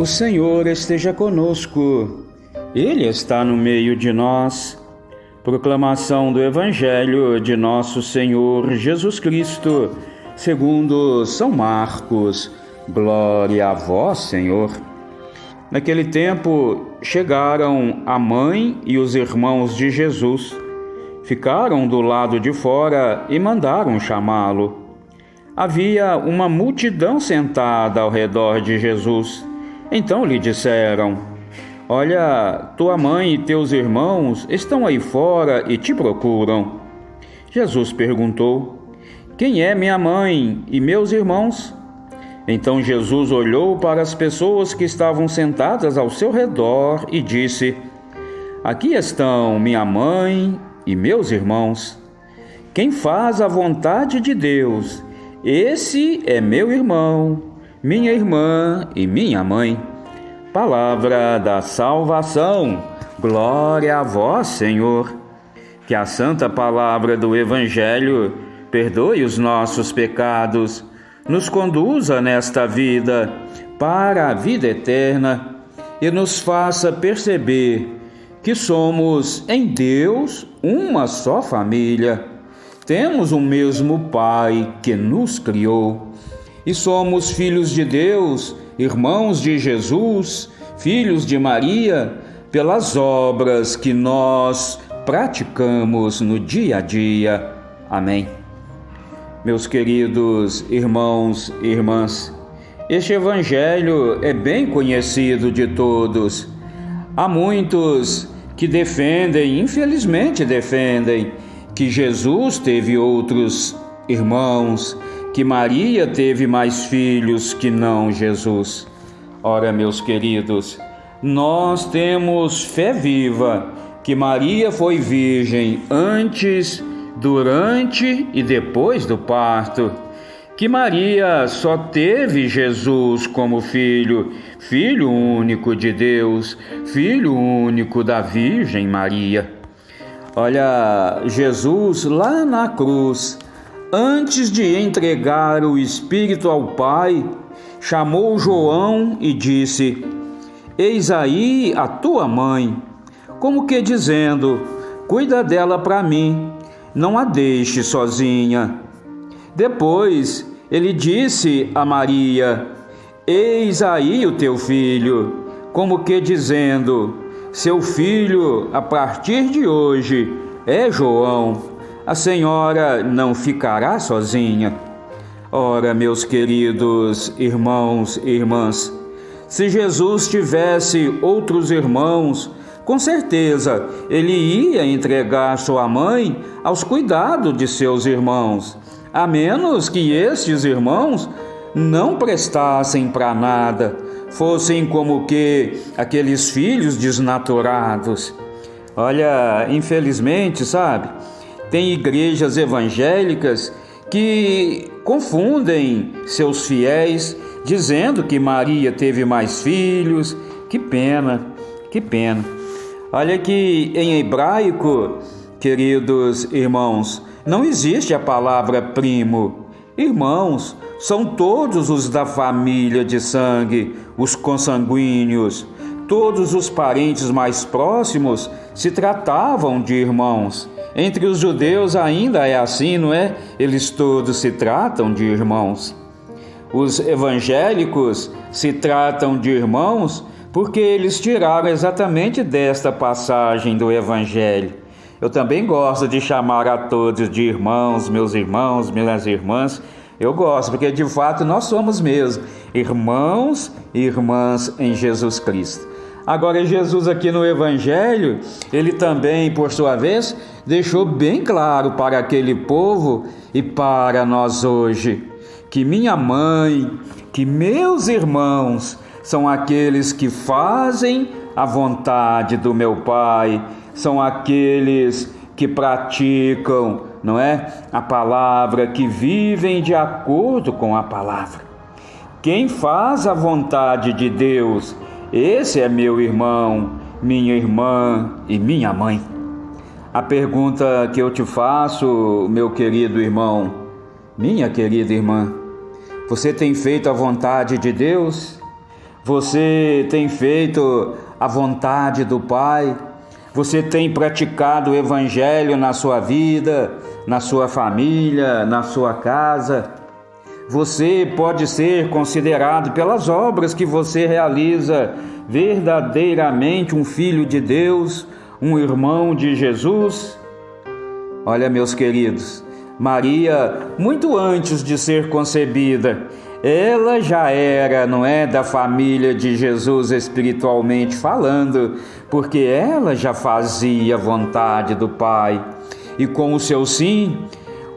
O Senhor esteja conosco, Ele está no meio de nós. Proclamação do Evangelho de Nosso Senhor Jesus Cristo, segundo São Marcos. Glória a vós, Senhor. Naquele tempo, chegaram a mãe e os irmãos de Jesus. Ficaram do lado de fora e mandaram chamá-lo. Havia uma multidão sentada ao redor de Jesus. Então lhe disseram: Olha, tua mãe e teus irmãos estão aí fora e te procuram. Jesus perguntou: Quem é minha mãe e meus irmãos? Então Jesus olhou para as pessoas que estavam sentadas ao seu redor e disse: Aqui estão minha mãe e meus irmãos. Quem faz a vontade de Deus, esse é meu irmão, minha irmã e minha mãe. Palavra da salvação. Glória a vós, Senhor. Que a santa palavra do Evangelho perdoe os nossos pecados, nos conduza nesta vida para a vida eterna e nos faça perceber que somos em Deus uma só família. Temos o mesmo Pai que nos criou e somos filhos de Deus, irmãos de Jesus, filhos de Maria, pelas obras que nós praticamos no dia a dia. Amém. Meus queridos irmãos e irmãs, este Evangelho é bem conhecido de todos. Há muitos que infelizmente defendem, que Jesus teve outros irmãos, que Maria teve mais filhos que não Jesus. Ora, meus queridos, nós temos fé viva que Maria foi virgem antes, durante e depois do parto, que Maria só teve Jesus como filho, filho único de Deus, filho único da Virgem Maria. Olha, Jesus lá na cruz, antes de entregar o Espírito ao Pai, chamou João e disse: Eis aí a tua mãe, como que dizendo: Cuida dela para mim, não a deixe sozinha. Depois ele disse a Maria: Eis aí o teu filho, como que dizendo: Seu filho, a partir de hoje, é João. A senhora não ficará sozinha. Ora, meus queridos irmãos e irmãs, se Jesus tivesse outros irmãos, com certeza ele ia entregar sua mãe aos cuidados de seus irmãos, a menos que estes irmãos não prestassem para nada, fossem como que aqueles filhos desnaturados. Olha, infelizmente, sabe, tem igrejas evangélicas que confundem seus fiéis, dizendo que Maria teve mais filhos. Que pena, que pena. Olha que em hebraico, queridos irmãos, não existe a palavra primo. Irmãos são todos os da família de sangue, os consanguíneos. Todos os parentes mais próximos se tratavam de irmãos. Entre os judeus ainda é assim, não é? Eles todos se tratam de irmãos. Os evangélicos se tratam de irmãos porque eles tiraram exatamente desta passagem do Evangelho. Eu também gosto de chamar a todos de irmãos, minhas irmãs. Eu gosto, porque de fato nós somos mesmo irmãos e irmãs em Jesus Cristo. Agora, Jesus aqui no Evangelho, ele também, por sua vez, deixou bem claro para aquele povo e para nós hoje, que minha mãe, que meus irmãos são aqueles que fazem a vontade do meu Pai, são aqueles que praticam, não é? A palavra, que vivem de acordo com a palavra. Quem faz a vontade de Deus, esse é meu irmão, minha irmã e minha mãe. A pergunta que eu te faço, meu querido irmão, minha querida irmã, você tem feito a vontade de Deus? Você tem feito a vontade do Pai? Você tem praticado o Evangelho na sua vida, na sua família, na sua casa? Você pode ser considerado pelas obras que você realiza verdadeiramente um filho de Deus, um irmão de Jesus? Olha, meus queridos, Maria, muito antes de ser concebida, ela já era, não é, da família de Jesus espiritualmente falando, porque ela já fazia a vontade do Pai. E com o seu sim,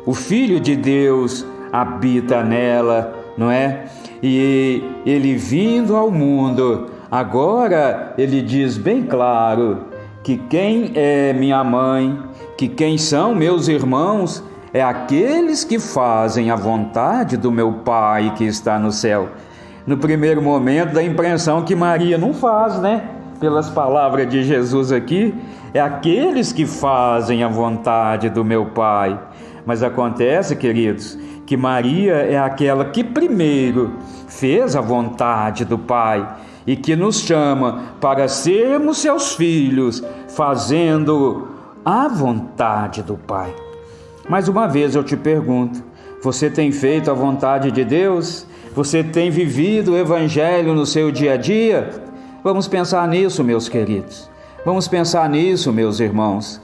o Filho de Deus habita nela, não é? E ele vindo ao mundo, agora ele diz bem claro que quem é minha mãe, que quem são meus irmãos, é aqueles que fazem a vontade do meu Pai que está no céu. No primeiro momento dá a impressão que Maria não faz, né? Pelas palavras de Jesus aqui, é aqueles que fazem a vontade do meu Pai. Mas acontece, queridos, que Maria é aquela que primeiro fez a vontade do Pai e que nos chama para sermos seus filhos, fazendo a vontade do Pai. Mais uma vez eu te pergunto, você tem feito a vontade de Deus? Você tem vivido o Evangelho no seu dia a dia? Vamos pensar nisso, meus queridos. Vamos pensar nisso, meus irmãos.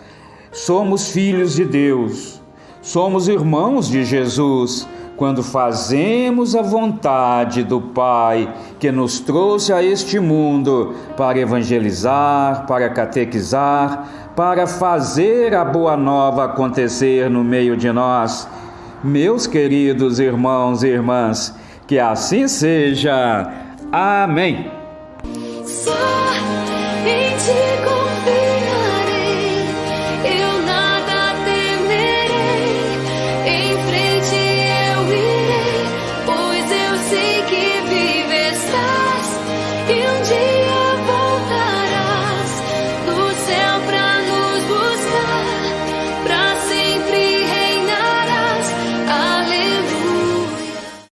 Somos filhos de Deus, somos irmãos de Jesus, quando fazemos a vontade do Pai que nos trouxe a este mundo para evangelizar, para catequizar, para fazer a boa nova acontecer no meio de nós. Meus queridos irmãos e irmãs, que assim seja. Amém.